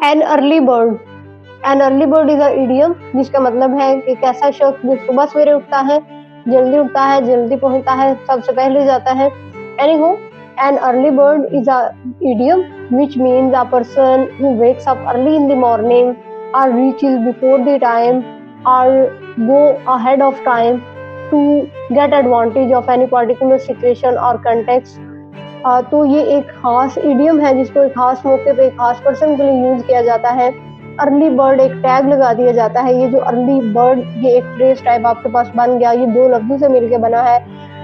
N early bird, N early bird is a idiom जिसका मतलब है कि एक ऐसा शख्स जो सुबह सवेरे उठता है, जल्दी पहुंचता है, सबसे पहले जाता है। Anyhow, an early bird is a idiom which means a person who wakes up early in the morning or reaches before the time or go ahead of time to get advantage of any particular situation or context। तो ये एक खास idiom है जिसको एक खास मौके पे एक खास पर्सन के लिए यूज किया जाता है। अर्ली बर्ड एक टैग लगा दिया जाता है। ये जो अर्ली बर्ड, ये एक फ्रेज टाइप आपके पास बन गया। ये दो लफ्जों से मिलके बना है।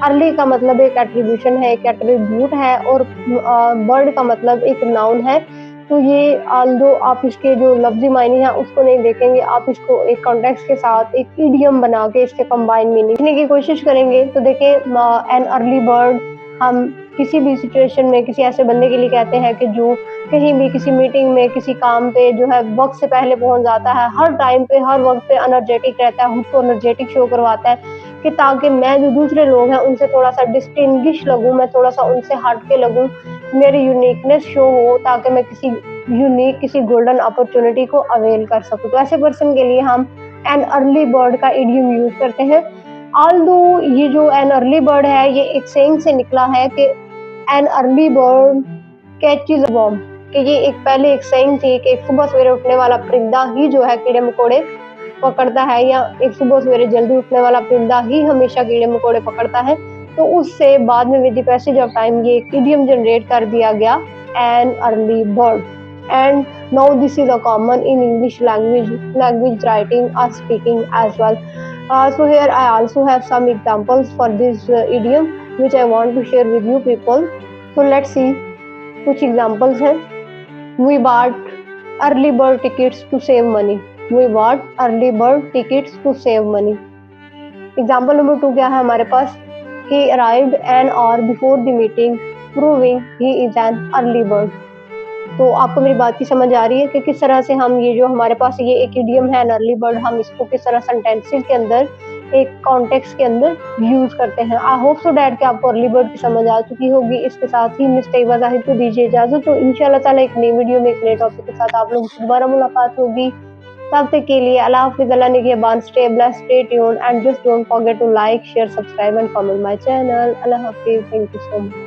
अर्ली का मतलब एक एट्रीब्यूशन है, एक एट्रीब्यूट है, और बर्ड का मतलब एक नाउन है। तो ये ऑल्दो आप इसके जो लफ्जी मायने हैं उसको नहीं देखेंगे, आप इसको एक कॉन्टेक्स्ट के साथ एक इडियम बना के इसके कंबाइन मीनिंग लिखने की कोशिश करेंगे। तो देखें, एन अर्ली बर्ड हम किसी भी सिचुएशन में किसी ऐसे बंदे के लिए कहते हैं कि जो कहीं भी किसी मीटिंग में किसी काम पे जो है वक्त से पहले पहुंच जाता है, हर टाइम पे हर वक्त पे एनर्जेटिक रहता है, खुद को एनर्जेटिक शो करवाता है कि ताकि मैं जो दूसरे लोग हैं उनसे थोड़ा सा डिस्टिंग्विश लगूं, मैं थोड़ा सा उनसे हट के लगूं, मेरी यूनिकनेस शो हो ताकि मैं किसी यूनिक किसी गोल्डन अपॉर्चुनिटी को अवेल कर सकूं। तो ऐसे पर्सन के लिए हम एन अर्ली बर्ड का इडियम यूज करते हैं। ऑल्दो ये जो एन अर्ली बर्ड है ये एक सेइंग से निकला है कि एन अर्ली बर्ड कैचेज अ वर्म, कि ये एक पहले एक सेइंग थी कि एक सुबह सवेरे उठने वाला परिंदा ही जो है कीड़े मकोड़े पकड़ता है, या एक सुबह सवेरे जल्दी उठने वाला परिंदा ही हमेशा कीड़े मकोड़े पकड़ता है। तो उससे बाद में with the passage of time ये एक इडियम जनरेट कर दिया गया, an early bird. And now this is a common in English language writing और speaking as well. So here I also have some examples for this idiom which I want to share with you people. So let's see कुछ examples हैं। We bought early bird tickets to save money. We bought early bird tickets to save money. Example number 2 क्या है हमारे पास? He arrived an hour before the meeting, proving he is an early bird. तो आपको मेरी बात की समझ आ रही है कि किस तरह से हम ये जो हमारे पास ये एक इडियम है अर्ली बर्ड, हम इसको किस तरह सेंटेंसेस के अंदर एक कॉन्टेक्स्ट के अंदर यूज करते हैं। आई होप सो डैट कि आपको अर्ली बर्ड की समझ आ चुकी होगी। इसके साथ ही मिस्टर इवा जाहिद को दीजिए इजाजत। तो इंशाल्लाह ताला एक नई वीडियो में एक नए टॉपिक के साथ आप लोगों से दोबारा मुलाकात होगी। तब तक के लिए अल्लाह हाफिज़, अल्लाह निगहबान, stay blessed, stay tuned and just don't forget to like, share, subscribe and comment my channel. अल्लाह हाफिज़, थैंक यू सो मच।